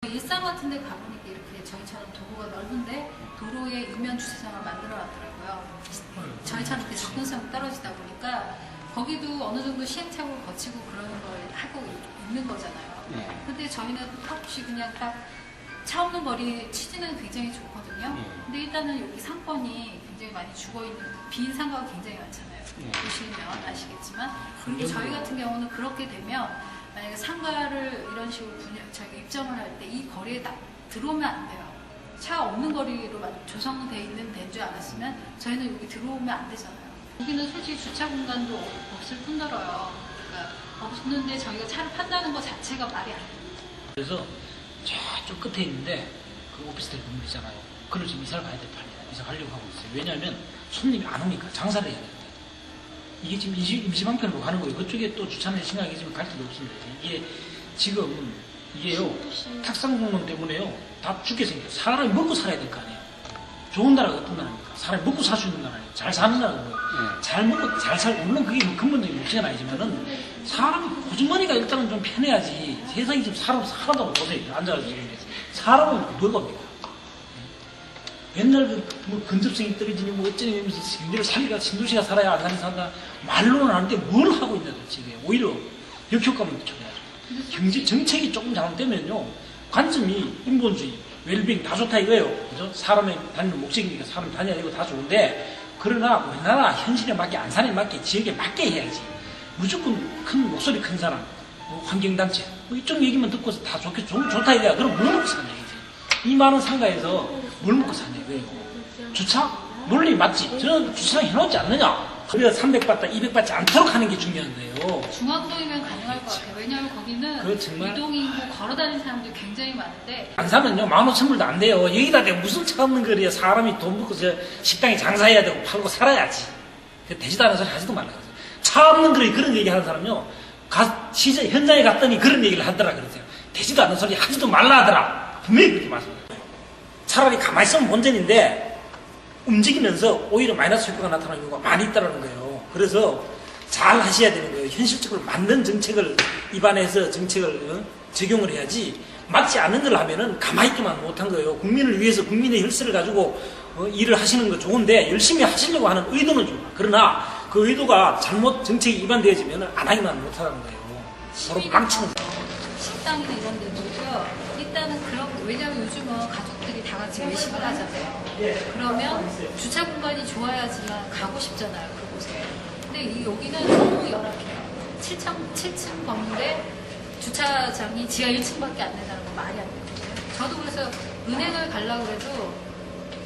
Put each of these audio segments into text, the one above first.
일산 같은 데 가보니까 이렇게 저희처럼 도로가 넓은데 도로에 이면 주차장을 만들어 놨더라고요. 저희처럼 이렇게 접근성이 떨어지다 보니까 거기도 어느 정도 시행착오를 거치고 그러는 걸 하고 있는 거잖아요. 근데 저희는 없이 그냥 딱 차 없는 거리 취지는 굉장히 좋거든요. 근데 일단은 여기 상권이 굉장히 많이 죽어있는 빈 상가가 굉장히 많잖아요. 보시면 아시겠지만. 그리고 저희 같은 경우는 그렇게 되면 만약에 상가를 이런 식으로 저희가 입점을 할 때 이 거리에 딱 들어오면 안 돼요. 차 없는 거리로 조성되어 있는 데인 줄 알았으면 저희는 여기 들어오면 안 되잖아요. 여기는 솔직히 주차 공간도 없을 뿐더러요. 그러니까 없는데 저희가 차를 판다는 것 자체가 말이 안 돼요. 그래서 저쪽 끝에 있는데 그 오피스텔 건물 있잖아요. 그걸 지금 이사를 가야 될 판이에요. 이사 가려고 하고 있어요. 왜냐하면 손님이 안 오니까 장사를 해야 되는데 이게 지금 임시방편으로 가는 거예요. 그쪽에 또 주차는 생각이 지금 갈 데도 없습니다. 이게 지금 이게요 탁상공론 때문에요 다 죽게 생겨요. 사람이 먹고 살아야 될 거 아니에요. 좋은 나라가 어떤 나라입니까? 사람이 먹고 살 수 있는 나라예요. 잘 사는 나라고요. 잘 먹고 잘 살고 물론 그게 뭐 근본적인 문제는 아니지만은 사람이 고주머니가 일단은 좀 편해야지. 세상이 지금 사람 하나도 못 보세요. 앉아서 지금 사람은 누가 겁니까? 맨날 뭐 근접성이 떨어지니 뭐 어쩌니 하면서 신들을 살기가 신도시가 살아야 안 사는 산다 말로는 하는데 뭘 하고 있냐 도대체. 오히려 역효과만 초래하죠. 경제 정책이 조금 잘못되면요 관점이 인본주의 웰빙 다 좋다 이거예요. 그죠? 사람의 다니는 목적이니까 사람 다녀야 되고 다 좋은데 그러나 우리나라 현실에 맞게 안산에 맞게 지역에 맞게 해야지. 무조건 큰 목소리 큰 사람 뭐 환경단체 뭐 이쪽 얘기만 듣고서 다 좋다 이거야. 그럼 뭘 먹고 사냐 이제. 이 많은 상가에서 뭘 먹고 사냐 이거예요. 주차? 논리 맞지? 저는 주차장 해놓지 않느냐? 그래서 300받다 200받지 않도록 하는 게 중요한 거예요. 중앙동이면 가능할 것 같아요. 왜냐하면 거기는 정말 이동이고 걸어다니는 사람들이 굉장히 많은데 안산은요 15,000불도 안 돼요. 여기다 내가 무슨 차 없는 거리에 사람이 돈 먹고 저 식당에 장사해야 되고 팔고 살아야지. 되지도 않은 소리 하지도 말라 그러세요. 차 없는 거리 그런 얘기 하는 사람요 시장 현장에 갔더니 그런 얘기를 하더라 그러세요. 되지도 않은 소리 하지도 말라 하더라. 분명히 그렇게 말씀해요. 차라리 가만히 있으면 본전인데 움직이면서 오히려 마이너스 효과가 나타나는 경우가 많이 있다는 거예요. 그래서 잘 하셔야 되는 거예요. 현실적으로 맞는 정책을 입안해서 정책을 적용을 해야지 맞지 않는 걸 하면은 가만히 있기만 못한 거예요. 국민을 위해서 국민의 혈세를 가지고 일을 하시는 거 좋은데 열심히 하시려고 하는 의도는 좋아. 그러나 그 의도가 잘못 정책이 입안되어지면 안 하기만 못하는 거예요. 서로 망치는 거예요. 식당이나 이런 데도요. 일단은 왜냐하면 요즘은 가족들이 다 같이 외식을 하잖아요. 그러면 주차 공간이 좋아야지만 가고 싶잖아요, 그곳에. 근데 여기는 너무 열악해요. 7층 건물에 주차장이 지하 1층밖에 안 된다는 건 말이 안 되거든요. 저도 그래서 은행을 가려고 해도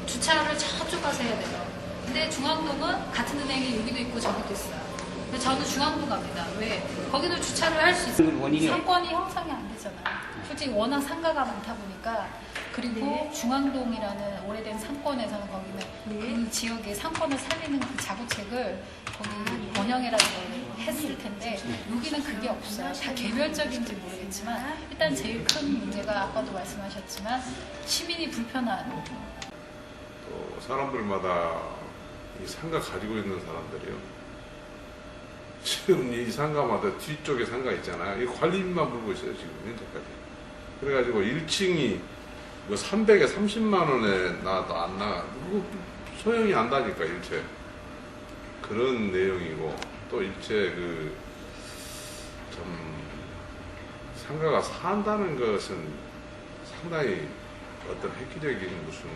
주차를 저쪽 가서 해야 돼요. 근데 중앙동은 같은 은행이 여기도 있고 저기도 있어요. 근데 저는 중앙동 갑니다. 왜? 거기도 주차를 할 수 있어요. 상권이 형성이 안 되잖아요. 솔직히 워낙 상가가 많다 보니까. 그리고 중앙동이라는 오래된 상권에서는 거기는 그 지역의 상권을 살리는 그 자구책을 거기 번영회라는 걸 했을 텐데 여기는 그게 없어요. 다 개별적인지 모르겠지만 일단 제일 큰 문제가 아까도 말씀하셨지만 시민이 불편한 또 사람들마다 이 상가 가지고 있는 사람들이요. 지금 이 상가마다 뒤쪽에 상가 있잖아요. 이 관리비만 물고 있어요, 지금 현재까지. 그래가지고 1층이 뭐 300에 30만 원에 나도 안 나가. 소용이 안 나니까, 일체. 그런 내용이고, 또 일체 상가가 산다는 것은 상당히 어떤 획기적인 무슨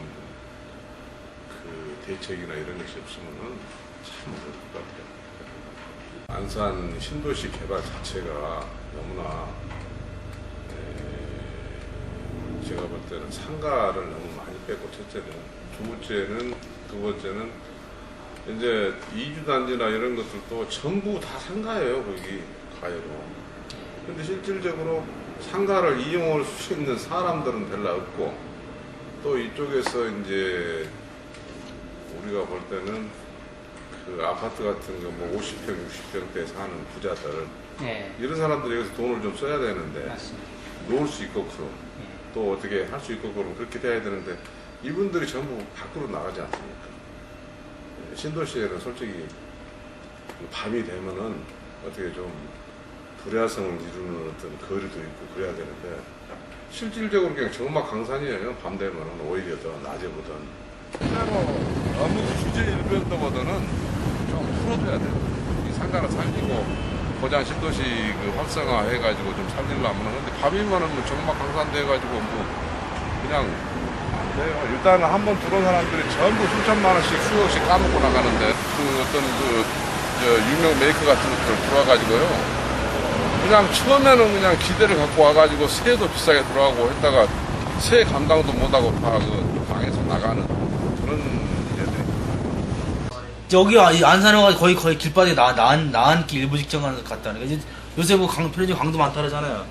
대책이나 이런 것이 없으면은 참 어려울 것 같아요. 안산 신도시 개발 자체가 너무나 제가 볼 때는 상가를 너무 많이 뺐고 첫째는 두 번째는 이제 이주단지나 이런 것들도 전부 다 상가예요. 거기 가해로. 근데 실질적으로 상가를 이용할 수 있는 사람들은 별로 없고 또 이쪽에서 이제 우리가 볼 때는 그 아파트 같은 거 뭐 50평, 60평대 사는 부자들 이런 사람들이 여기서 돈을 좀 써야 되는데 맞습니다. 놓을 수 있고 또 어떻게 할 수 있고 그렇게 돼야 되는데 이분들이 전부 밖으로 나가지 않습니까? 신도시에는 솔직히 밤이 되면은 어떻게 좀 불야성을 이루는 어떤 거리도 있고 그래야 되는데 실질적으로 그냥 정막 강산이에요. 밤 되면은 오히려 더 낮에보다는. 너무 규제 일변도보다는 좀 풀어줘야 돼요. 이 상가를 살리고 고장 신도시 그 활성화 해가지고 좀 살리려면은 근데 밤이면은 뭐 정막 강산돼가지고 뭐 그냥 안 돼요. 일단은 한번 들어온 사람들이 전부 수천만 원씩 수억씩 까먹고 나가는데 그 어떤 유명 메이커 같은 것들 들어와가지고요. 그냥 처음에는 그냥 기대를 갖고 와가지고 세도 비싸게 들어가고 했다가 세 감당도 못하고 다 그 방에서 나가는 그런 일들이. 여기 안산호가 거의 길바닥에 나앉기 일부 직전 갔다는 거. 요새 뭐 편의점 강도 많다 그러잖아요.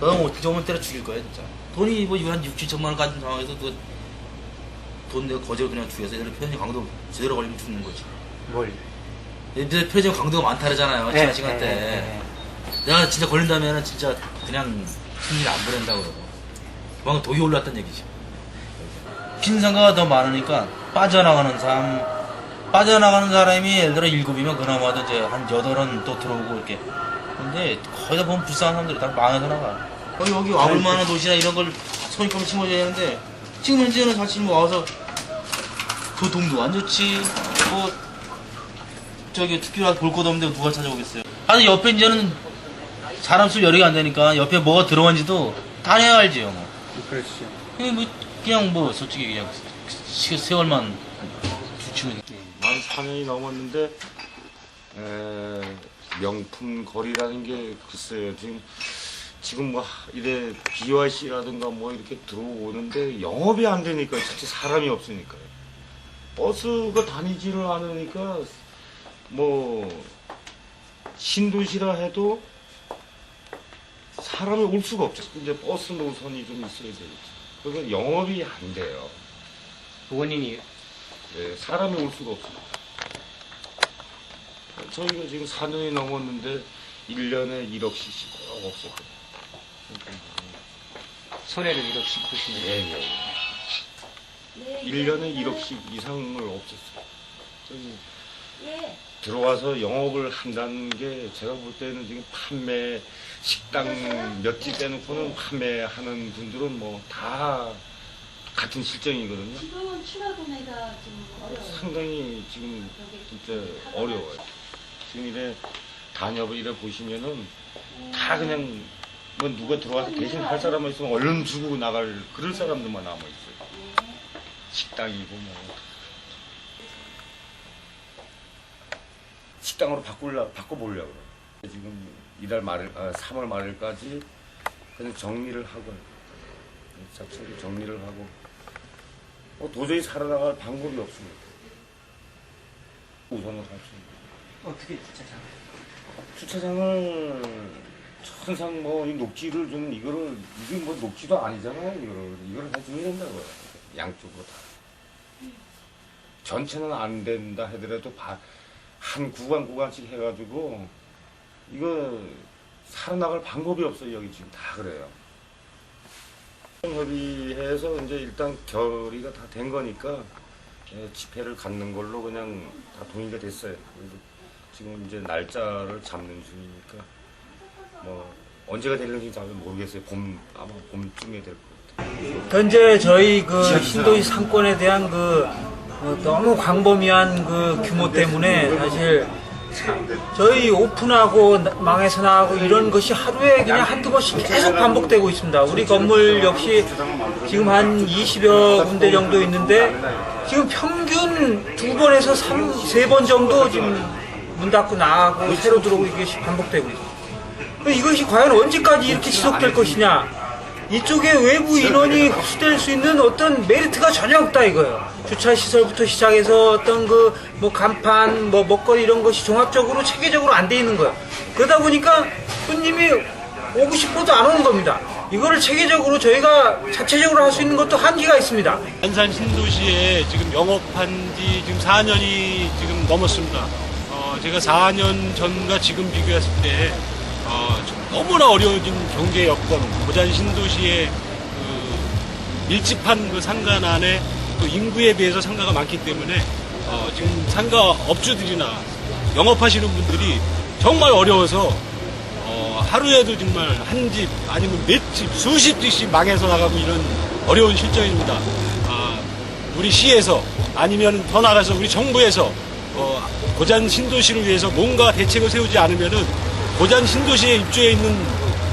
너무 저번 때려 죽일 거야 진짜. 돈이 뭐 한 6, 7천만 원 가진 상황에서 돈 내가 거제로 그냥 죽여서 얘들 편의점 강도 제대로 걸리면 죽는 거지. 뭘? 얘들 편의점 강도가 많다 그러잖아요. 지난 시간 때. 내가 진짜 걸린다면 진짜 그냥 승진 안 보낸다고 그러고. 그만큼 독이 올랐단 얘기지. 빈상가가 더 많으니까 빠져나가는 사람이 예를 들어 7이면 그나마도 이제 한 8은 또 들어오고 이렇게. 근데 거의 다 보면 불쌍한 사람들이 다 망해서 나가. 여기 와볼 만한 도시나 이런 걸 선입견을 심어줘야 하는데 지금 현재는 사실 뭐 와서 교통도 안 좋지, 뭐 저기 특별하게 볼 것도 없는데 누가 찾아오겠어요. 아니 옆에 이제는 사람 수를 여력이 안 되니까 옆에 뭐가 들어간지도 다 내가 알지요. 뭐. 그렇지. 그냥 뭐 솔직히 그냥 세월만 붙이면. 만 4년이 넘었는데 명품 거리라는 게 글쎄요 지금 뭐 이래 BYC라든가 뭐 이렇게 들어오는데 영업이 안 되니까 진짜 사람이 없으니까요. 버스가 다니지를 않으니까 뭐 신도시라 해도 사람이 올 수가 없죠. 이제 버스 노선이 좀 있어야 되겠죠. 그러니까 영업이 안 돼요. 원인이 네, 사람이 올 수가 없어요. 저희가 지금 4년이 넘었는데 1년에 1억씩 꼭 없었거든요. 손해를 1억씩 보시면 예. 1년에 1억씩 이상을 없었어요. 저기 들어와서 영업을 한다는 게 제가 볼 때는 지금 판매 식당 몇 집 빼놓고는 판매하는 분들은 뭐 다 같은 실정이거든요. 지금은 추가 구매가 좀 어려워요. 상당히 지금 진짜 어려워요. 지금 이래 단협을 이래 보시면은 다 그냥 뭐 누가 들어와서 대신 할 사람만 있으면 얼른 주고 나갈 그럴 사람들만 남아 있어요. 식당이고 뭐 식당으로 바꿔보려고 그래요. 지금 이달 말일, 3월 말일까지 그냥 정리를 하고 자체로 정리를 하고 도저히 살아나갈 방법이 없습니다. 우선을 할 수 있는. 어떻게 주차장을 항상 뭐 이 녹지를 좀 이게 뭐 녹지도 아니잖아요. 이거를 해줘야 된다고요. 양쪽으로 다. 전체는 안 된다 하더라도 한 구간씩 해가지고 이거 살아나갈 방법이 없어요. 여기 지금 다 그래요. 협의해서 이제 일단 결의가 다 된 거니까 집회를 갖는 걸로 그냥 다 동의가 됐어요. 그래서 지금 이제 날짜를 잡는 중이니까 뭐 언제가 될는지 잘 모르겠어요. 아마 봄쯤에 될 것 같아요. 현재 저희 그 신도시 상권에 대한 너무 광범위한 규모 때문에 사실 저희 오픈하고 망해서 나가고 이런 것이 하루에 그냥 한두 번씩 계속 반복되고 있습니다. 우리 건물 역시 지금 한 20여 군데 정도 있는데 지금 평균 2번에서 3번 정도 지금 문 닫고 나가고 새로 들어오고 이것이 반복되고 있습니다. 이것이 과연 언제까지 이렇게 지속될 것이냐. 이쪽에 외부 인원이 흡수될 수 있는 어떤 메리트가 전혀 없다 이거예요. 주차 시설부터 시작해서 어떤 뭐 간판, 뭐 먹거리 이런 것이 종합적으로 체계적으로 안 돼 있는 거예요. 그러다 보니까 손님이 오고 싶어도 안 오는 겁니다. 이거를 체계적으로 저희가 자체적으로 할 수 있는 것도 한계가 있습니다. 안산 신도시에 지금 영업한 지 지금 4년이 지금 넘었습니다. 제가 4년 전과 지금 비교했을 때 너무나 어려워진 경제 여건, 고잔 신도시의 밀집한 상가 안에 또 인구에 비해서 상가가 많기 때문에 지금 상가 업주들이나 영업하시는 분들이 정말 어려워서 하루에도 정말 한 집 아니면 몇 집, 수십 집씩 망해서 나가고 이런 어려운 실정입니다. 우리 시에서 아니면 더 나아가서 우리 정부에서 고잔 신도시를 위해서 뭔가 대책을 세우지 않으면은 고잔 신도시에 입주해 있는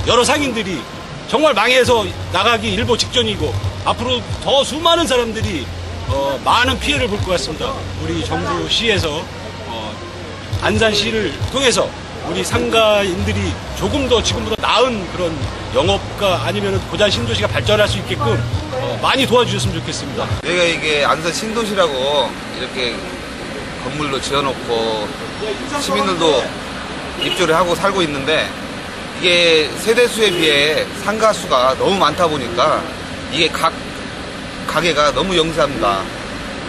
여러 상인들이 정말 망해서 나가기 일보 직전이고 앞으로 더 수많은 사람들이 많은 피해를 볼 것 같습니다. 우리 정부 시에서 안산시를 통해서 우리 상가인들이 조금 더 지금보다 나은 그런 영업과 아니면 고잔 신도시가 발전할 수 있게끔 많이 도와주셨으면 좋겠습니다. 여기가 이게 안산 신도시라고 이렇게 건물로 지어놓고 시민들도 입주를 하고 살고 있는데 이게 세대수에 비해 상가수가 너무 많다 보니까 이게 각 가게가 너무 영세합니다.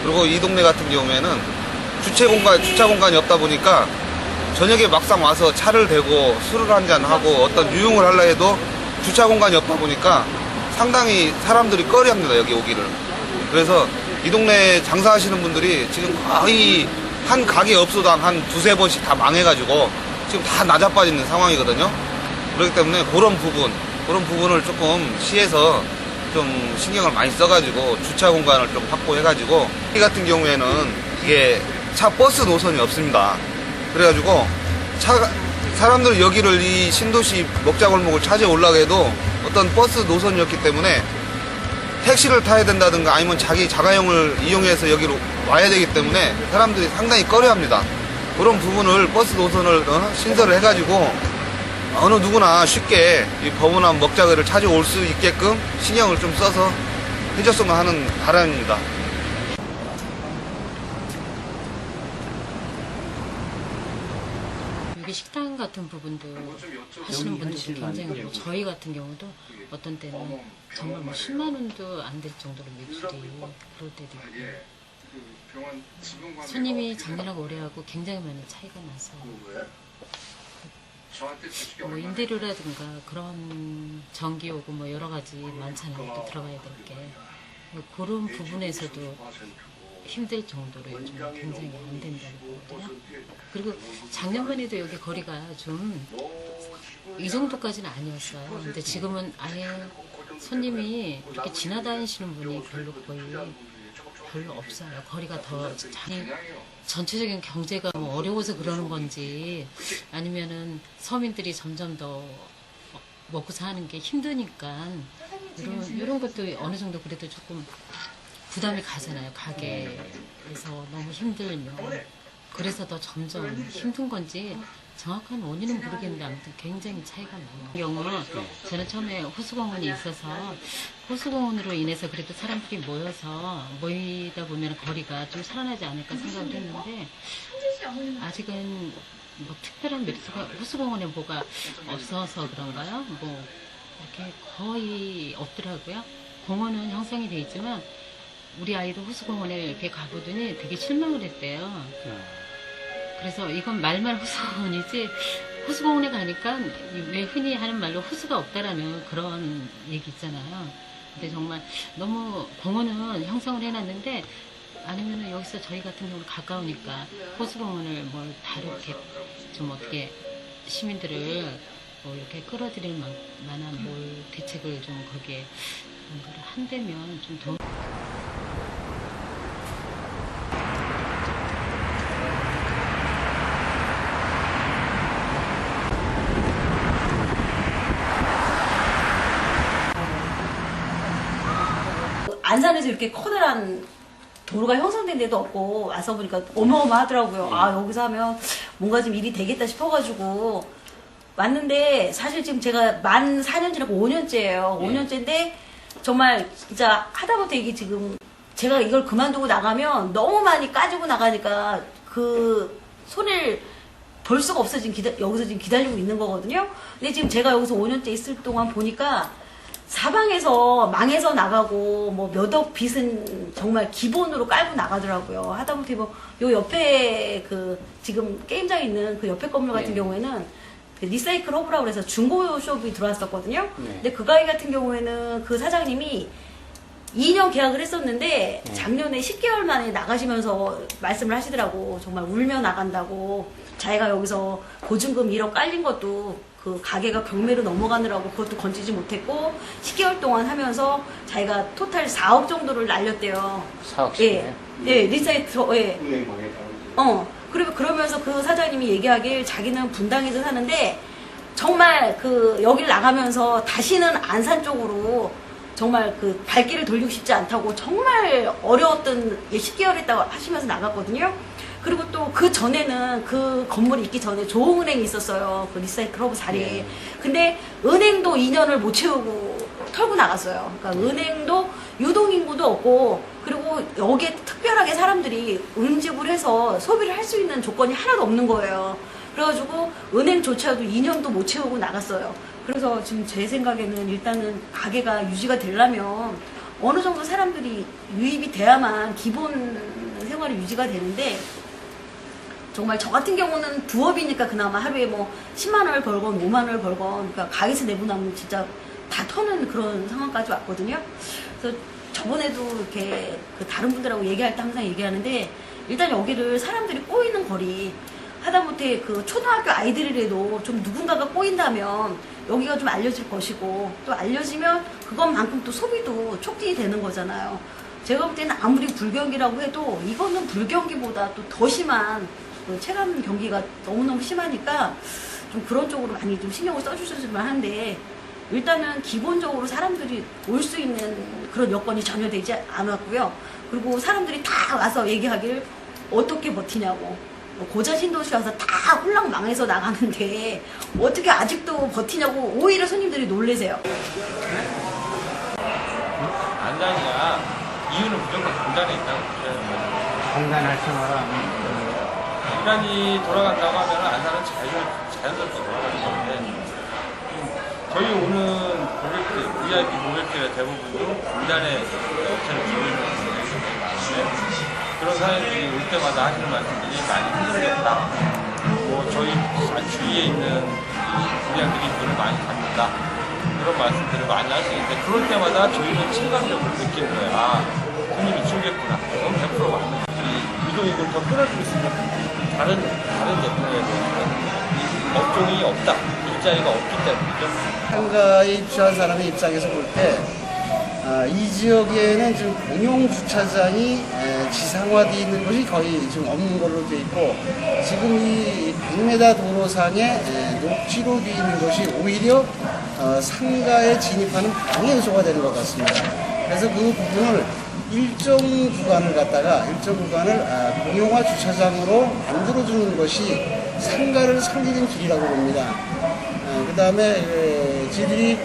그리고 이 동네 같은 경우에는 주차 공간이 없다 보니까 저녁에 막상 와서 차를 대고 술을 한잔 하고 어떤 유흥을 하려 해도 주차 공간이 없다 보니까 상당히 사람들이 꺼려합니다, 여기 오기를. 그래서 이 동네 장사하시는 분들이 지금 거의 한 가게 업소당 한 두세 번씩 다 망해가지고 지금 다 나자빠지는 상황이거든요. 그렇기 때문에 그런 부분을 조금 시에서 좀 신경을 많이 써가지고 주차 공간을 좀 확보해가지고 이 같은 경우에는 이게 버스 노선이 없습니다. 그래가지고 사람들이 여기를 이 신도시 먹자골목을 찾아오려고 해도 어떤 버스 노선이었기 때문에 택시를 타야 된다든가 아니면 자기 자가용을 이용해서 여기로 와야 되기 때문에 사람들이 상당히 꺼려합니다. 그런 부분을 버스 노선을 신설을 해가지고 어느 누구나 쉽게 이 법원한 먹자거리를 찾아올 수 있게끔 신경을 좀 써서 해줬으면 하는 바람입니다. 여기 식당 같은 부분도 하시는 분들이 굉장히 많고 저희 같은 경우도 어떤 때는 정말 뭐 10만 원도 안 될 정도로 매출이 그럴 때도 있고 손님이 작년하고 올해하고 굉장히 많은 차이가 나서 뭐 임대료라든가 그런 전기요금 뭐 여러 가지 많잖아요. 또 들어가야 될 게 그런 부분에서도 힘들 정도로 요즘 굉장히 안 된다고 보거든요. 그리고 작년반에도 여기 거리가 좀 이 정도까지는 아니었어요. 근데 지금은 아예 손님이 이렇게 지나다니시는 분이 별로 없어요. 거리가 더 전체적인 경제가 뭐 어려워서 그러는 건지 아니면은 서민들이 점점 더 먹고 사는 게 힘드니까 이런 것도 어느 정도 그래도 조금 부담이 가잖아요. 가게에서 너무 힘들면. 그래서 더 점점 힘든 건지 정확한 원인은 모르겠는데 아무튼 굉장히 차이가 나요. 경우는 저는 처음에 호수공원이 있어서 호수공원으로 인해서 그래도 사람들이 모이다 보면 거리가 좀 살아나지 않을까 생각을 했는데 아직은 뭐 특별한 메리트가 호수공원에 뭐가 없어서 그런가요? 뭐 이렇게 거의 없더라고요. 공원은 형성이 돼 있지만 우리 아이도 호수공원에 이렇게 가보더니 되게 실망을 했대요. 그래서 이건 말만 호수공원이지 호수공원에 가니까 왜 흔히 하는 말로 호수가 없다라는 그런 얘기 있잖아요. 근데 정말 너무 공원은 형성을 해놨는데 아니면 여기서 저희 같은 경우는 가까우니까 호수공원을 뭘 다르게 좀 어떻게 시민들을 뭐 이렇게 끌어들일 만한 뭘 대책을 좀 거기에 뭔가를 한다면 좀 더. 안산에서 이렇게 커다란 도로가 형성된 데도 없고 와서 보니까 어마어마하더라고요. 아 여기서 하면 뭔가 좀 일이 되겠다 싶어가지고 왔는데 사실 지금 제가 만 4년 지나고 5년째예요. 5년째인데 정말 진짜 하다못해 이게 지금 제가 이걸 그만두고 나가면 너무 많이 까지고 나가니까 그 손을 벌 수가 없어 지금 여기서 지금 기다리고 있는 거거든요. 근데 지금 제가 여기서 5년째 있을 동안 보니까 사방에서 망해서 나가고 뭐 몇 억 빚은 정말 기본으로 깔고 나가더라고요. 하다못해 뭐 요 옆에 그 지금 게임장에 있는 그 옆에 건물 같은 경우에는 그 리사이클 허브라고 해서 중고숍이 들어왔었거든요. 근데 그 가게 같은 경우에는 그 사장님이 2년 계약을 했었는데 작년에 10개월 만에 나가시면서 말씀을 하시더라고. 정말 울며 나간다고. 자기가 여기서 보증금 1억 깔린 것도 그 가게가 경매로 넘어가느라고 그것도 건지지 못했고 10개월 동안 하면서 자기가 토탈 4억 정도를 날렸대요. 4억 예, 예, 리사이트, 예. 그러면서 그 사장님이 얘기하길 자기는 분당에서 사는데 정말 그 여길 나가면서 다시는 안산 쪽으로 정말 그 발길을 돌리고 싶지 않다고 정말 어려웠던 10개월 있다고 하시면서 나갔거든요. 그리고 또 그 전에는 그 건물이 있기 전에 조흥은행이 있었어요. 그 리사이클 클럽 자리에. 근데 은행도 2년을 못 채우고 털고 나갔어요. 그러니까 은행도 유동인구도 없고 그리고 여기에 특별하게 사람들이 응집을 해서 소비를 할 수 있는 조건이 하나도 없는 거예요. 그래가지고 은행조차도 2년도 못 채우고 나갔어요. 그래서 지금 제 생각에는 일단은 가게가 유지가 되려면 어느 정도 사람들이 유입이 돼야만 기본 생활이 유지가 되는데 정말 저 같은 경우는 부업이니까 그나마 하루에 뭐 10만 원을 벌건 5만 원을 벌건 그러니까 가게에서 내고 나면 진짜 다 터는 그런 상황까지 왔거든요. 그래서 저번에도 이렇게 그 다른 분들하고 얘기할 때 항상 얘기하는데 일단 여기를 사람들이 꼬이는 거리 하다못해 그 초등학교 아이들이라도 좀 누군가가 꼬인다면 여기가 좀 알려질 것이고 또 알려지면 그것만큼 또 소비도 촉진이 되는 거잖아요. 제가 볼 때는 아무리 불경기라고 해도 이거는 불경기보다 또 더 심한 그 체감 경기가 너무너무 심하니까 좀 그런 쪽으로 많이 좀 신경을 써주셨으면 하는데 일단은 기본적으로 사람들이 올 수 있는 그런 여건이 전혀 되지 않았고요. 그리고 사람들이 다 와서 얘기하길 어떻게 버티냐고 고자 신도시 와서 다 홀랑 망해서 나가는데 어떻게 아직도 버티냐고 오히려 손님들이 놀래세요. 안산이야. 이유는 무조건 공단에 있다고 보셔야 돼요. 공단 활성화가 인간이 돌아간다고 하면 안산은 자연스럽게 돌아가는 건데 저희 오는 고객들, VIP 고객들의 대부분도 공단에 업체를 지고 있는 고객들이 많은데 그런 사람들이 올 때마다 하시는 말씀들이 많이 힘들겠다. 뭐 저희 주위에 있는 분야들이 돈을 많이 받는다. 그런 말씀들을 많이 하시는데 그럴 때마다 저희는 체감적으로 느끼는 거예요. 아, 손님이 줄겠구나. 그럼 100% 맞는 거지. 유동인구를 더 끌어줄 수 있는 다른 제품에 대해서 업종이 없다. 일자리가 없기 때문이죠. 상가에 입주한 사람의 입장에서 볼 때 이 지역에는 지금 공용 주차장이 지상화되어 있는 것이 거의 지금 없는 걸로 되어 있고 지금 이 100m 도로상에 녹지로 되어 있는 것이 오히려 상가에 진입하는 방해 요소가 되는 것 같습니다. 그래서 그 부분을 일정 구간을 공용화 주차장으로 만들어주는 것이 상가를 살리는 길이라고 봅니다. 그 다음에 저희들이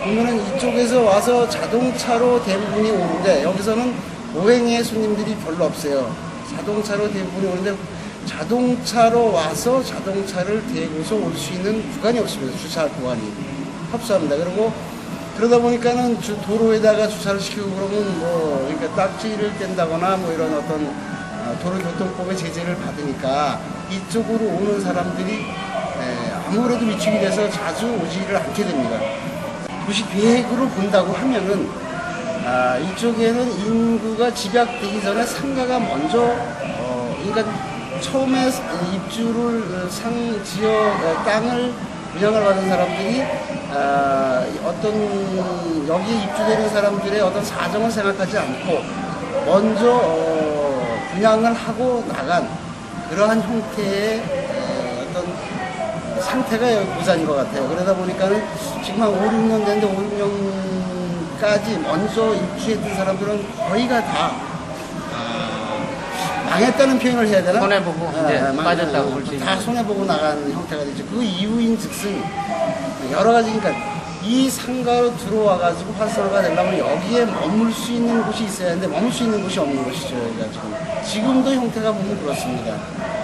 보면은 이쪽에서 와서 자동차로 대부분이 오는데 여기서는 보행의 손님들이 별로 없어요. 자동차로 대부분이 오는데 자동차로 와서 자동차를 대고서 올 수 있는 구간이 없습니다. 주차 구간이 협소합니다. 그리고 그러다 보니까는 도로에다가 주차를 시키고 그러면 뭐 그러니까 딱지를 뗀다거나 뭐 이런 어떤 도로교통법의 제재를 받으니까 이쪽으로 오는 사람들이 아무래도 위축이 돼서 자주 오지를 않게 됩니다. 도시 계획으로 본다고 하면은 이쪽에는 인구가 집약되기 전에 상가가 먼저 그러니까 처음에 입주를 지역 땅을 분양을 받은 사람들이 어떤 여기에 입주되는 사람들의 어떤 사정을 생각하지 않고 먼저 분양을 하고 나간 그러한 형태의 어떤 상태가 여기 고산인 것 같아요. 그러다 보니까는 지금 한 5, 6년 됐는데 5, 6년까지 먼저 입주했던 사람들은 거의가 다 망했다는 표현을 해야 되나? 손해보고 이제 빠졌다고 볼 수 있는 다 손해보고 나간 형태가 되죠. 그 이유인 즉슨 여러 가지 그러니까 이 상가로 들어와가지고 활성화가 되려면 여기에 머물 수 있는 곳이 있어야 하는데 머물 수 있는 곳이 없는 것이죠. 여기가 지금도 형태가 보면 그렇습니다.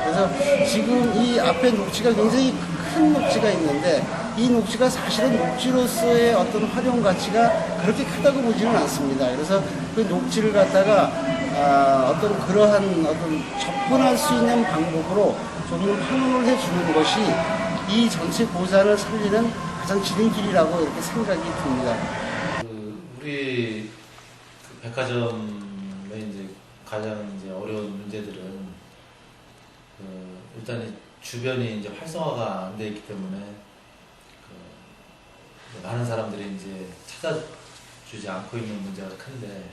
그래서 지금 이 앞에 녹지가 굉장히 큰 녹지가 있는데 이 녹지가 사실은 녹지로서의 어떤 활용 가치가 그렇게 크다고 보지는 않습니다. 그래서 그 녹지를 갖다가 어떤 그러한 어떤 접근할 수 있는 방법으로 조금 환원을 해주는 것이 이 전체 고산을 살리는 가장 지름길이라고 이렇게 생각이 듭니다. 우리 백화점의 이제 가장 이제 어려운 문제들은 일단 주변이 이제 활성화가 안 돼 있기 때문에 많은 사람들이 이제 찾아주지 않고 있는 문제가 큰데,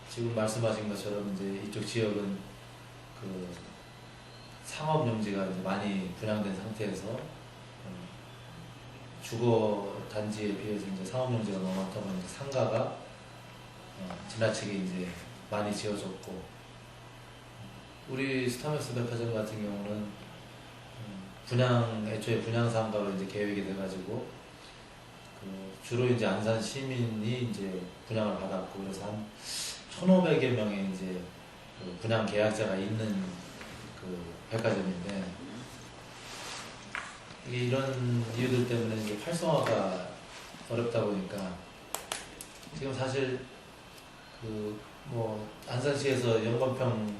지금 말씀하신 것처럼 이제 이쪽 지역은 그 상업용지가 이제 많이 분양된 상태에서 주거 단지에 비해서 이제 상업용지가 너무 많다 보니 상가가 지나치게 이제 많이 지어졌고, 우리 스타맥스 백화점 같은 경우는 애초에 분양 상가로 이제 계획이 돼가지고 주로 이제 안산 시민이 이제 분양을 받았고, 그래서 한 1,500여 명의 이제 분양 계약자가 있는 그 백화점인데, 이게 이런 이유들 때문에 이제 활성화가 어렵다 보니까 지금 사실 뭐 안산시에서 연건평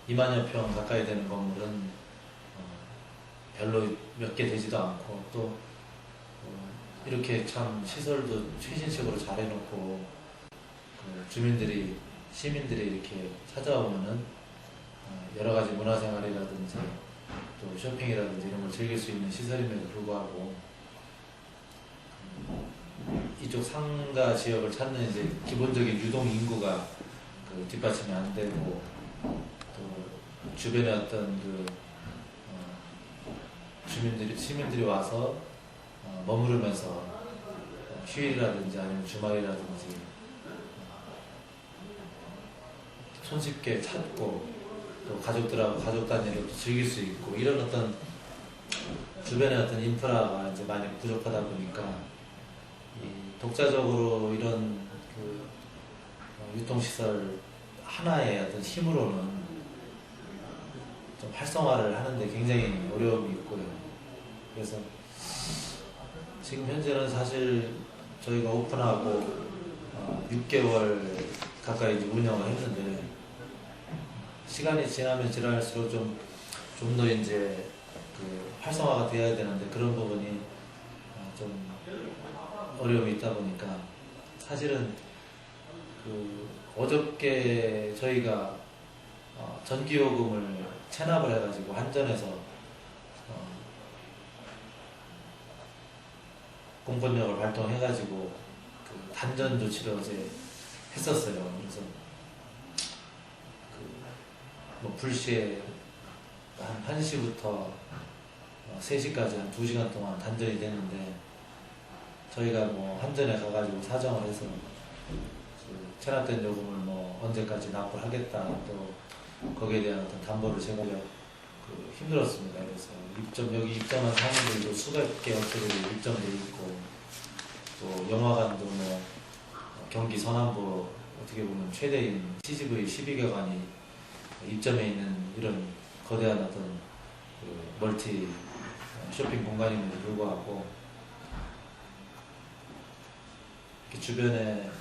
2만여 평 가까이 되는 건물은 별로 몇 개 되지도 않고, 또 이렇게 참 시설도 최신식으로 잘 해놓고 시민들이 이렇게 찾아오면은 여러 가지 문화생활이라든지 또 쇼핑이라든지 이런 걸 즐길 수 있는 시설임에도 불구하고 이쪽 상가 지역을 찾는 이제 기본적인 유동 인구가 뒷받침이 안 되고, 또 주변에 어떤 시민들이 와서 머무르면서 휴일이라든지 아니면 주말이라든지 손쉽게 찾고 또 가족들하고 가족 단위로 또 즐길 수 있고, 이런 어떤 주변의 어떤 인프라가 이제 많이 부족하다 보니까 독자적으로 이런 유통시설 하나의 어떤 힘으로는 좀 활성화를 하는데 굉장히 어려움이 있고요. 그래서 지금 현재는 사실 저희가 오픈하고 6개월 가까이 이제 운영을 했는데, 시간이 지나면 지날수록 좀 더 이제 활성화가 돼야 되는데 그런 부분이 좀 어려움이 있다 보니까, 사실은 어저께 저희가 전기요금을 체납을 해가지고 한전에서 공권력을 발동해가지고 단전 조치를 어제 했었어요. 그래서 뭐 불시에 한 1시부터 3시까지 한 2시간 동안 단전이 됐는데, 저희가 뭐 한전에 가가지고 사정을 해서 체납된 요금을 뭐 언제까지 납부를 하겠다, 또 거기에 대한 어떤 담보를 제공하기가 힘들었습니다. 그래서 여기 입점한 상인들도 수백 개 업체들이 입점돼 있고, 또 영화관도 뭐 경기 서남부 어떻게 보면 최대인 CGV 12개관이 입점해 있는 이런 거대한 어떤 멀티 쇼핑 공간임에도 불구하고 주변에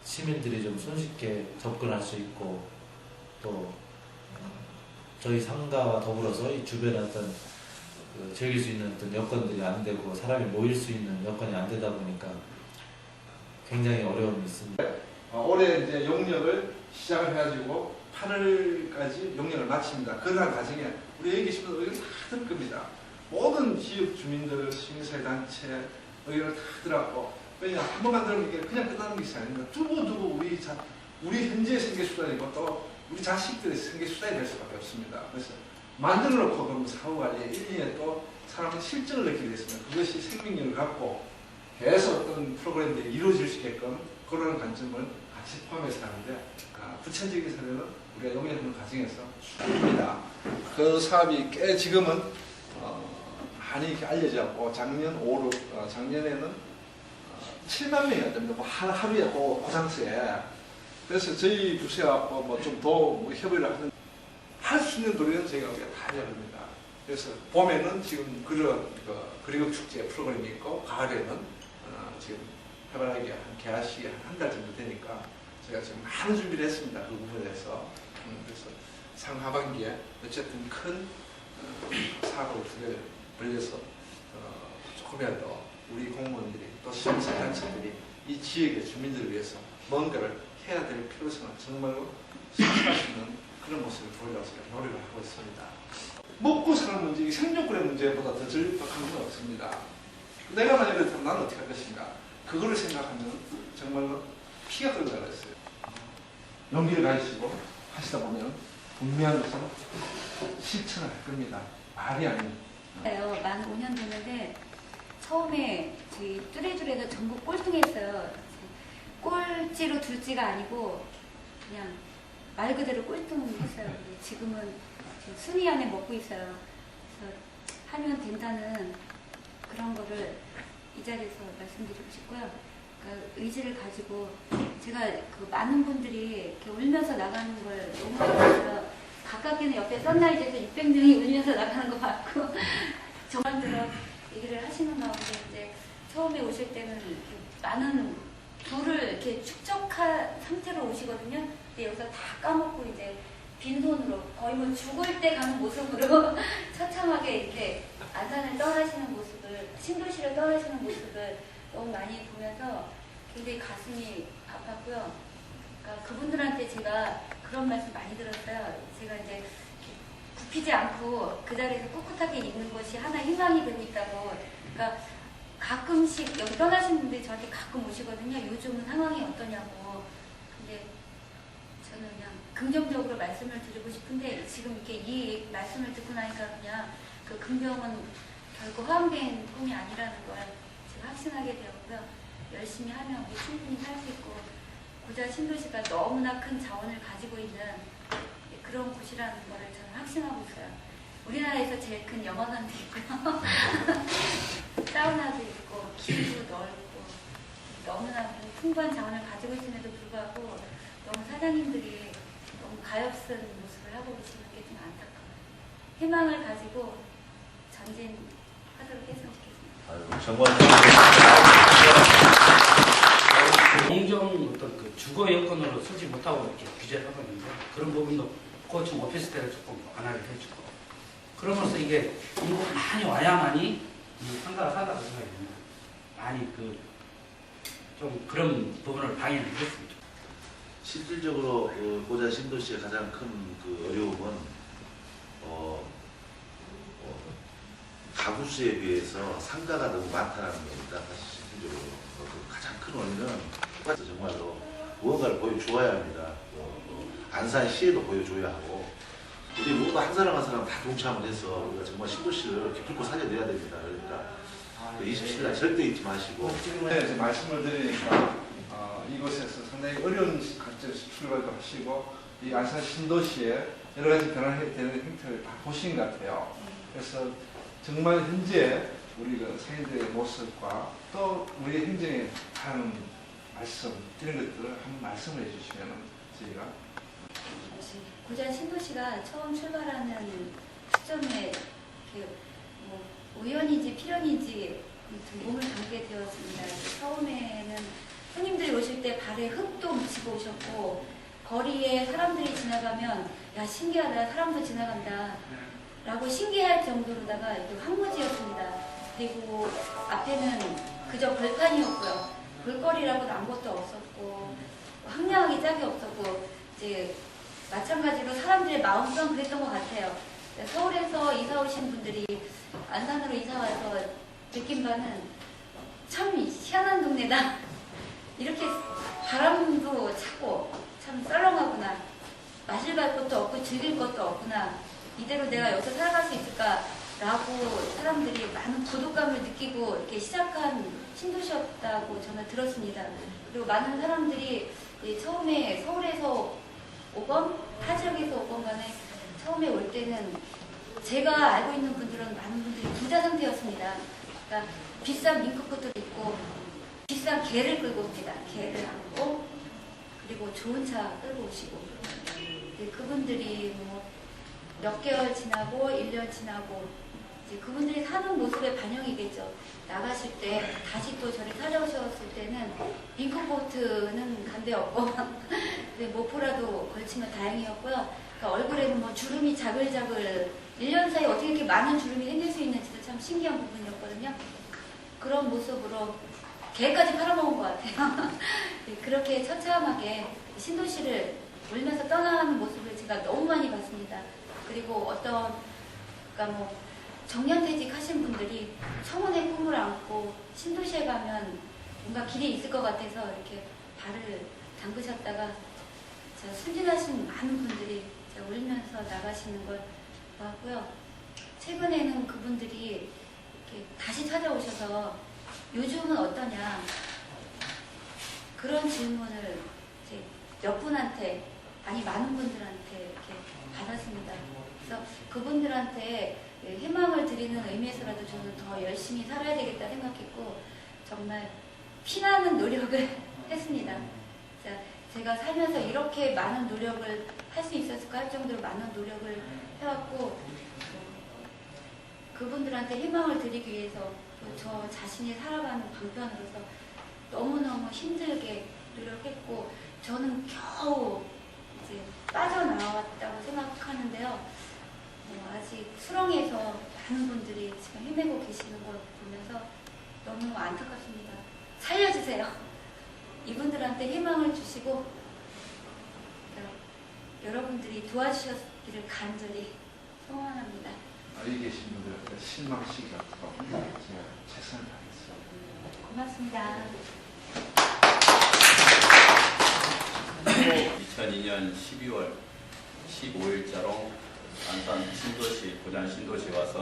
시민들이 좀 손쉽게 접근할 수 있고, 또 저희 상가와 더불어서 이 주변에 어떤 즐길 수 있는 어떤 여건들이 안 되고 사람이 모일 수 있는 여건이 안 되다 보니까 굉장히 어려움이 있습니다. 올해 이제 용역을 시작을 해가지고 8월까지 용역을 마칩니다. 그러한 과정에 우리 여기 계신 분들 의견을 다 들 겁니다. 모든 지역 주민들, 시민사회 단체 의견을 다 들었고, 왜냐 한 번만 들으면 이게 그냥 끝나는 것이 아닙니다. 두고두고 우리 현재의 생계 수단이고 또 우리 자식들의 생계 수단이 될 수밖에 없습니다. 그래서 만들어 놓고 그럼 사후관리에 1년에 또 사람은 실증을 느끼게 됐습니다. 그것이 생명력을 갖고 계속 어떤 프로그램들이 이루어질 수 있게끔 그런 관점을 같이 포함해서 하는데, 구체적인 사례는 우리가 용역하는 과정에서 수입니다. 그 사업이 꽤 지금은 많이 알려졌고, 작년에는 7만 명이 왔답니다. 뭐 하루에 고장서에. 그래서 저희 부서하고 뭐 좀 더 협의를 하는, 할 수 있는 도리는 저희가 다 해야 합니다. 그래서 봄에는 지금 그런 그리고 축제 프로그램이 있고, 가을에는 지금 해바라기 개화식이 한 달 정도 되니까 제가 지금 많은 준비를 했습니다. 그 부분에 대해서. 그래서 상하반기에 어쨌든 큰 사고를 벌려서 조금이라도 우리 공무원들이 또 시민사회단체들이 이 지역의 주민들을 위해서 뭔가를 해야 될 필요성을 정말로 실천할 수 있는 그런 모습을 보이려고 제가 노력을 하고 있습니다. 먹고 사는 문제, 생존권의 문제보다 더 절박한 건 없습니다. 내가 만약에 그렇다면 나는 어떻게 할 것인가? 그거를 생각하면 정말로 피가 끓는 줄 알았어요. 용기를 가지시고 하시다 보면 분명한 것은 실천을 할 겁니다. 말이 아닙니다. 만 5년 됐는데 처음에 저희 뚜레쥬레가 전국 꼴등했어요. 꼴찌로 둘찌가 아니고 그냥 말 그대로 꼴등했어요. 지금은 순위 안에 먹고 있어요. 그래서 하면 된다는 그런 거를 이 자리에서 말씀드리고 싶고요. 그러니까 의지를 가지고 제가 그 많은 분들이 이렇게 울면서 나가는 걸 너무 좋아해서 가깝게는 옆에 썬라이즈에서 600명이 울면서 나가는 거 봤고 정말들어 얘기를 하시는 가운데 이제 처음에 오실 때는 이렇게 많은 부를 이렇게 축적한 상태로 오시거든요. 근데 여기서 다 까먹고 이제 빈손으로 거의 뭐 죽을 때 가는 모습으로 처참하게 이렇게 안산을 떠나시는 모습을, 신도시를 떠나시는 모습을 너무 많이 보면서 굉장히 가슴이 아팠고요. 그러니까 그분들한테 제가 그런 말씀 많이 들었어요. 제가 이제 굽히지 않고 그 자리에서 꿋꿋하게 있는 것이 하나의 희망이 되고 있다고. 그러니까 가끔씩 여기 떠나신 분들이 저한테 가끔 오시거든요. 요즘은 상황이 어떠냐고. 근데 저는 그냥 긍정적으로 말씀을 드리고 싶은데 지금 이렇게 이 말씀을 듣고 나니까 그냥 그 긍정은 결코 허황된 꿈이 아니라는 걸 제가 확신하게 되었고요. 열심히 하면 우리 충분히 살 수 있고 고자 신도시가 너무나 큰 자원을 가지고 있는 그런 곳이라는 거를 저는 확신하고 있어요. 우리나라에서 제일 큰 영화관도 있고요. 사우나도 있고 길도 넓고 너무나 풍부한 자원을 가지고 있음에도 불구하고 너무 사장님들이 너무 가엾은 모습을 하고 계시는 게 좀 안타까워요. 희망을 가지고 전진하도록 했으면 좋겠습니다. 공정 어떤 그 주거 여건으로 쓰지 못하고 이렇게 규제를 하고 있는데 그런 부분도 고층 오피스텔을 조금 완화를 해주고 그러면서 이게 인구가 많이 와야만이 이 상가가 산다고 생각이 듭니다. 많이 좀 그런 부분을 방해를 했습니다. 실질적으로 고자 신도시의 가장 큰 어려움은 가구 수에 비해서 상가가 너무 많다는 겁니다. 사실 실질적으로 가장 큰 원인은 정말로 무언가를 보여주어야 합니다. 안산시에도 보여줘야 하고 우리 모두 한 사람 한 사람 다 동참을 해서 우리가 정말 신도시를 기필코 살려내야 됩니다. 그러니까 27일 절대 잊지 마시고 지금 말씀을 드리니까 이곳에서 상당히 어려운 관점에서 출발도 하시고 이 안산 신도시에 여러 가지 변화되는 형태를 다 보신 것 같아요. 그래서 정말 현재 우리 상인들의 모습과 또 우리 행정에 하는 말씀 이런 것들을 한번 말씀을 해주시면 저희가 고자 신도시가 처음 출발하는 시점에 뭐 우연인지 필연인지 몸을 담게 되었습니다. 처음에는 손님들이 오실 때 발에 흙도 묻히고 오셨고 거리에 사람들이 지나가면 야 신기하다 사람도 지나간다 라고 신기할 정도로다가 황무지였습니다. 그리고 앞에는 그저 벌판이었고요. 볼거리라고는 아무것도 없었고 황량하기 짝이 없었고 이제 마찬가지로 사람들의 마음 또한 그랬던 것 같아요. 서울에서 이사 오신 분들이 안산으로 이사 와서 느낀 바는 참 희한한 동네다. 이렇게 바람도 차고 참 썰렁하구나. 마실 것도 없고 즐길 것도 없구나. 이대로 내가 여기서 살아갈 수 있을까라고 사람들이 많은 고독감을 느끼고 이렇게 시작한 신도시였다고 저는 들었습니다. 그리고 많은 사람들이 처음에 서울에서 5번, 타지역에서 5번 간에 처음에 올 때는 제가 알고 있는 분들은 많은 분들이 부자 상태였습니다. 그러니까 비싼 민크코트도 있고 비싼 개를 끌고 옵니다. 개를 안고 그리고 좋은 차 끌고 오시고 그분들이 뭐 몇 개월 지나고 1년 지나고 이제 그분들이 사는 모습의 반영이겠죠. 나가실 때 다시 또 저를 찾아오셨을 때는 링크코트는 간데없고 모포라도 걸치면 다행이었고요. 그러니까 얼굴에는 뭐 주름이 자글자글 1년 사이에 어떻게 이렇게 많은 주름이 생길 수 있는지도 참 신기한 부분이었거든요. 그런 모습으로 개까지 팔아먹은 것 같아요. 그렇게 처참하게 신도시를 울면서 떠나가는 모습을 제가 너무 많이 봤습니다. 그리고 어떤 그러니까 뭐 정년퇴직 하신 분들이 청원의 꿈을 안고 신도시에 가면 뭔가 길이 있을 것 같아서 이렇게 발을 담그셨다가 순진하신 많은 분들이 울면서 나가시는 걸 봤고요. 최근에는 그분들이 이렇게 다시 찾아오셔서 요즘은 어떠냐 그런 질문을 이제 몇 분한테 아니 많은 분들한테 이렇게 받았습니다. 그래서 그분들한테 희망을 드리는 의미에서라도 저는 더 열심히 살아야 되겠다 생각했고 정말 피나는 노력을 했습니다. 제가 살면서 이렇게 많은 노력을 할 수 있었을까 할 정도로 많은 노력을 해왔고 그분들한테 희망을 드리기 위해서 저 자신이 살아가는 방편으로서 너무너무 힘들게 노력했고 저는 겨우 이제 빠져나왔다고 생각하는데요. 아직 수렁에서 많은 분들이 지금 헤매고 계시는 걸 보면서 너무 안타깝습니다. 살려주세요. 이분들한테 희망을 주시고 여러분들이 도와주셨기를 간절히 소원합니다. 여기 계신 분들한테 실망시키지 않도록 제가 최선을 다하겠습니다. 고맙습니다. 2002년 12월 15일자로 안산 신도시, 부산 신도시 와서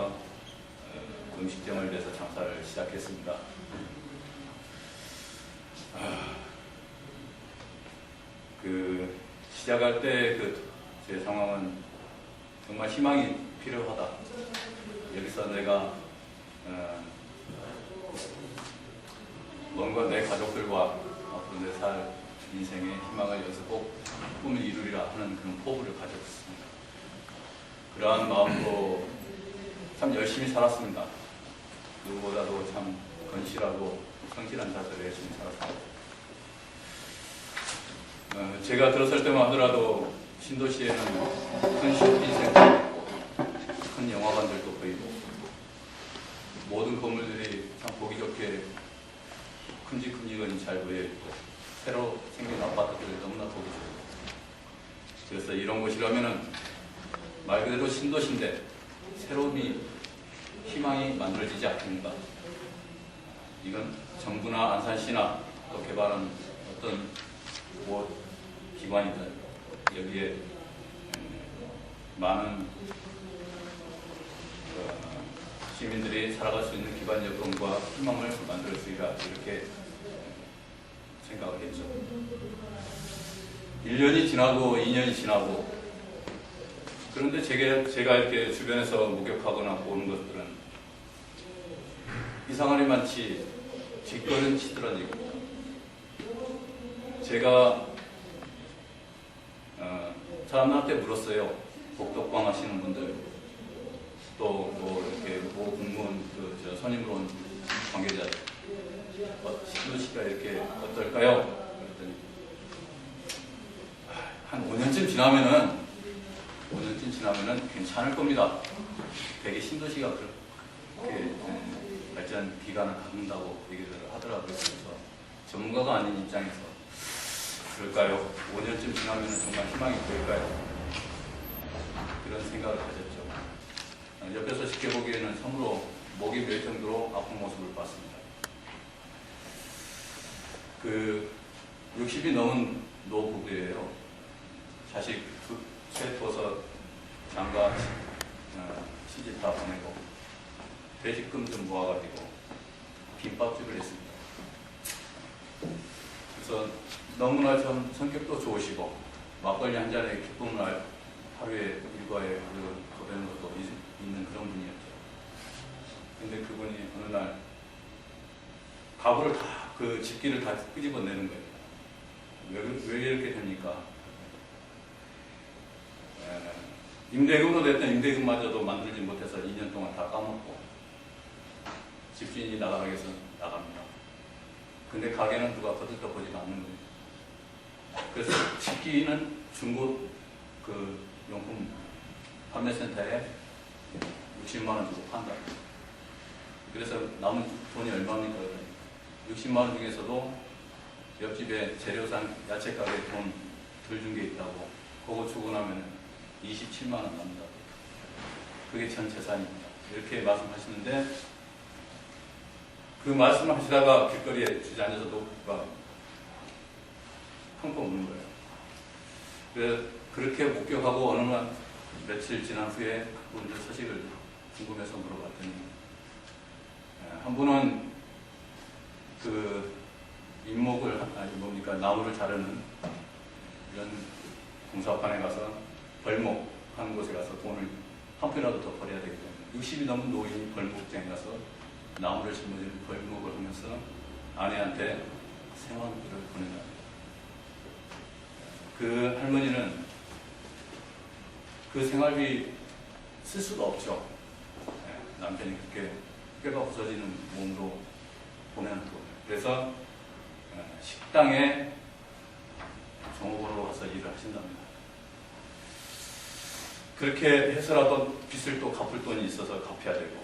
음식점을 내서 장사를 시작했습니다. 시작할 때 제 상황은 정말 희망이 필요하다. 여기서 내가 뭔가 내 가족들과 앞으로 내 살 인생의 희망을 여기서 꼭 꿈을 이루리라 하는 그런 포부를 가지고 있습니다. 그러한 마음으로 참 열심히 살았습니다. 누구보다도 참 건실하고 성실한 자세로 열심히 살았습니다. 제가 들었을 때만 하더라도 신도시에는 큰 쇼핑센터도 있고 큰 영화관들도 보이고 모든 건물들이 참 보기 좋게 큼직큼직하니 잘 보여있고 새로 생긴 아파트들이 너무나 보기 좋고 그래서 이런 곳이라면은 말 그대로 신도시인데 새로움이 희망이 만들어지지 않습니까? 이건 정부나 안산시나 또 개발한 어떤 기관이든 여기에 많은 시민들이 살아갈 수 있는 기반 여건과 희망을 만들 수 있다 이렇게 생각을 했죠. 1년이 지나고 2년이 지나고 그런데 제가 이렇게 주변에서 목격하거나 보는 것들은 이상하리 많지 뒷걸음 치더란 얘기입니다. 제가 사람들한테 물었어요. 복덕방 하시는 분들 또 뭐 이렇게 모 공무원 선임으로 온 관계자들 신도시가 이렇게 어떨까요? 그랬더니 한 5년쯤 지나면은 괜찮을 겁니다. 되게 신도시가 그렇게 발전 기간을 갖는다고 얘기를 하더라고요. 그래서 전문가가 아닌 입장에서 그럴까요? 5년쯤 지나면 정말 희망이 보일까요? 그런 생각을 가졌죠. 옆에서 지켜보기에는 참으로 목이 메일 정도로 아픈 모습을 봤습니다. 60이 넘은 노부부예요. 자식 셋 둬서 장가 시집 다 보내고 퇴직금 좀 모아가지고 김밥집을 했습니다. 그래서 너무나 좀 성격도 좋으시고 막걸리 한 잔에 기쁨을 하루에 일과에 거두는 것도 있는 그런 분이었죠. 근데 그분이 어느 날 가구를 다 그 집기를 다 끄집어내는 거예요. 왜 이렇게 됩니까? 임대금으로 냈던 임대금마저도 만들지 못해서 2년 동안 다 까먹고 집주인이 나가라고 해서 나갑니다. 근데 가게는 누가 거들떠보지도 않는 거예요. 그래서 집기는 중고 용품 판매센터에 60만 원 주고 판다. 그래서 남은 돈이 얼마입니까? 60만 원 중에서도 옆집에 재료상 야채 가게에 돈 덜 준 게 있다고 그거 주고 나면 27만 원 납니다. 그게 전 재산입니다. 이렇게 말씀하시는데 그 말씀을 하시다가 길거리에 주저앉아서 녹가 펑펑 우는 거예요. 그래서 그렇게 목격하고 어느 날 며칠 지난 후에 그분들 소식을 궁금해서 물어봤더니 한 분은 그 임목을 뭡니까 나무를 자르는 이런 공사판에 가서 벌목 하는 곳에 가서 돈을 한 푼이라도 더 벌어야 되기 때문에 60이 넘은 노인이 벌목장에 가서 나무를 짊어지는 벌목을 하면서 아내한테 생활비를 보낸다. 그 할머니는 그 생활비 쓸 수가 없죠. 남편이 그렇게 뼈가 부서지는 몸으로 보내는 거. 그래서 식당에 종업원으로 가서 일을 하신답니다. 그렇게 해서라도 빚을 또 갚을 돈이 있어서 갚아야 되고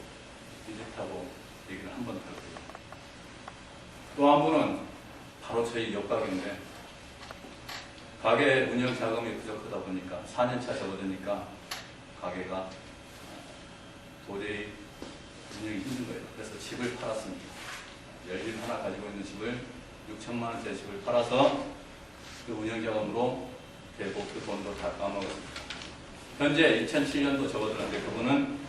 이렇다고 얘기를 한 번 들었고요. 또 한 분은 바로 저희 옆가게인데 가게 운영 자금이 부족하다 보니까 4년차 접어드니까 가게가 도저히 운영이 힘든 거예요. 그래서 집을 팔았습니다. 열린 하나 가지고 있는 집을 6천만 원짜리 집을 팔아서 그 운영 자금으로 대부분 그 돈도 다 까먹었습니다. 현재 2007년도 접어들었는데 그분은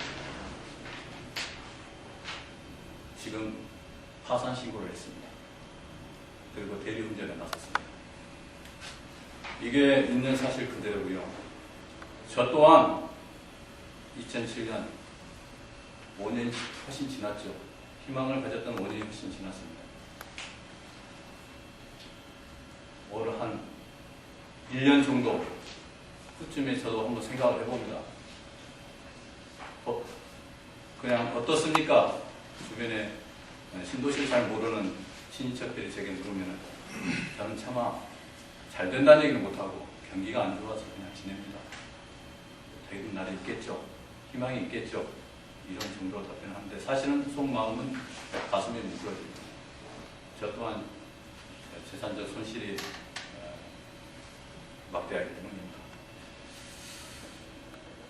지금 파산 신고를 했습니다. 그리고 대리운전에 나섰습니다. 이게 있는 사실 그대로고요. 저 또한 2007년 5년이 훨씬 지났죠. 희망을 가졌던 5년이 훨씬 지났습니다. 올 한 1년 정도 그쯤에 저도 한번 생각을 해봅니다. 그냥 어떻습니까? 주변에 신도시를 잘 모르는 친인척들이 제게 물으면 저는 차마 잘 된다는 얘기는 못하고 경기가 안 좋아서 그냥 지냅니다. 되는 날이 있겠죠. 희망이 있겠죠. 이런 정도로 답변하는데 사실은 속마음은 가슴이 뭉클어집니다. 저 또한 재산적 손실이 막대하기 때문입니다.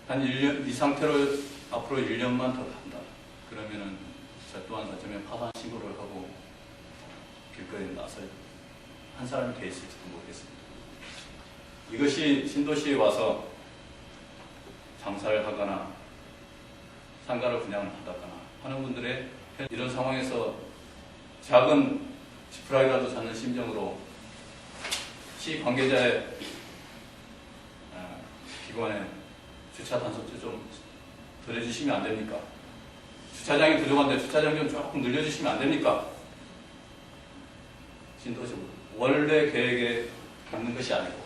한 1년, 이 상태로 앞으로 1년만 더 간다. 그러면은 저 또한 어쩌면 파산 신고를 하고 길거리에 나서 한 사람이 돼 있을지도 모르겠습니다. 이것이 신도시에 와서 장사를 하거나 상가를 분양을 하다거나 하는 분들의 이런 상황에서 작은 지푸라기라도 잡는 심정으로 시 관계자의 기관에 주차 단속제 좀 덜 해주시면 안 됩니까? 주차장이 부족한데 주차장 좀 조금 늘려주시면 안 됩니까? 신도시 원래 계획에 있는 것이 아니고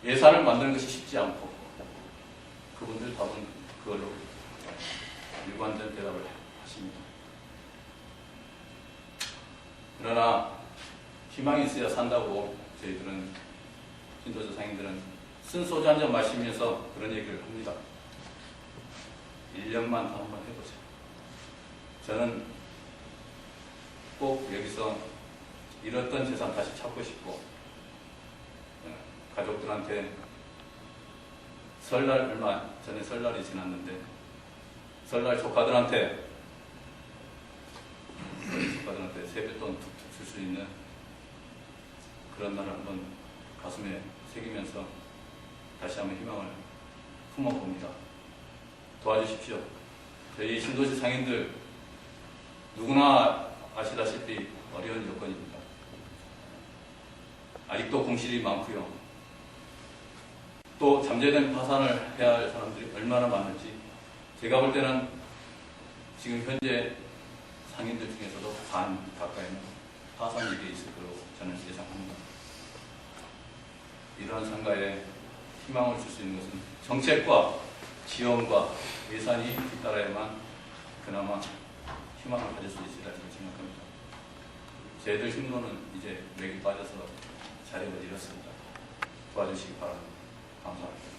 예산을 만드는 것이 쉽지 않고 그분들 답은 그걸로 일관된 대답을 하십니다. 그러나 희망이 있어야 산다고 저희들은 신도시 상인들은 쓴 소주 한 잔 마시면서 그런 얘기를 합니다. 1년만 더 한번 해보자. 저는 꼭 여기서 잃었던 재산 다시 찾고 싶고 가족들한테 설날 얼마 전에 설날이 지났는데 설날 조카들한테 세뱃돈 툭툭 줄 수 있는 그런 날을 한번 가슴에 새기면서 다시 한번 희망을 품어봅니다. 도와주십시오. 저희 신도시 상인들 누구나 아시다시피 어려운 여건입니다. 아직도 공실이 많고요. 또 잠재된 파산을 해야 할 사람들이 얼마나 많은지 제가 볼 때는 지금 현재 상인들 중에서도 반 가까이는 파산 일이 있을 거라고 저는 예상합니다. 이러한 상가에 희망을 줄 수 있는 것은 정책과 지원과 예산이 뒤따라야만 그나마 희망을 가질 수 있으리라 생각합니다. 저희들 힘으로는 이제 맥이 빠져서 자리를 잃었습니다. 도와주시기 바랍니다. 감사합니다.